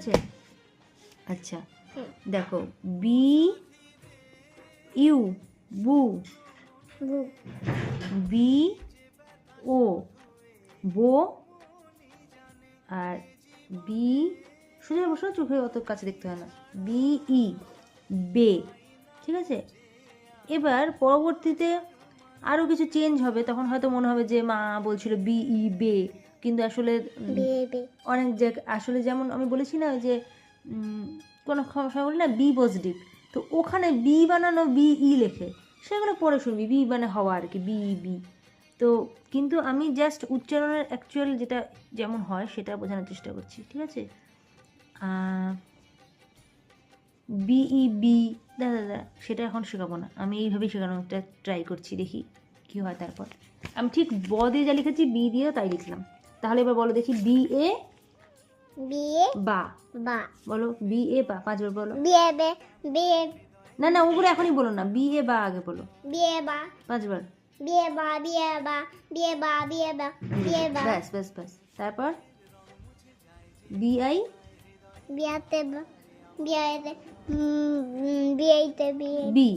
আছে? আচ্ছা দেখো, বি ইউ বু, বি ও বো, আর বি সোজা বসো, চোখে অত কাছে দেখতে হয় না, বি ই বে। ঠিক আছে, এবার পরবর্তীতে আরও কিছু চেঞ্জ হবে, তখন হয়তো মনে হবে যে মা বলছিল বি ই বে, কিন্তু আসলে অনেক জায়গা আসলে যেমন আমি বলেছি না যে কোনো সময় বলি না বি পজিটিভ, তো ওখানে বি বানানো বি ই লেখে, সেগুলো পরে শুনবি, বি মানে হওয়া আর কি, বি বি। তো কিন্তু আমি জাস্ট উচ্চারণের অ্যাকচুয়াল যেটা যেমন হয় সেটা বোঝানোর চেষ্টা করছি। ঠিক আছে, বিই বি, দাদা সেটা এখন শেখাবো না, আমি এইভাবেই শেখানোর ট্রাই করছি, দেখি কী হয়। তারপর আমি ঠিক ব দিয়ে যা লিখেছি বি দিয়েও তাই লিখলাম। তাহলে এবার বলো দেখি, বি এ বা, বলো বি এ বা, 5 বার বলো। না না ওগুলো এখনই বলো না, বি এ বা আগে বলো, 5 বার। ব্যাস ব্যাস ব্যাস। তারপর বি আই, বি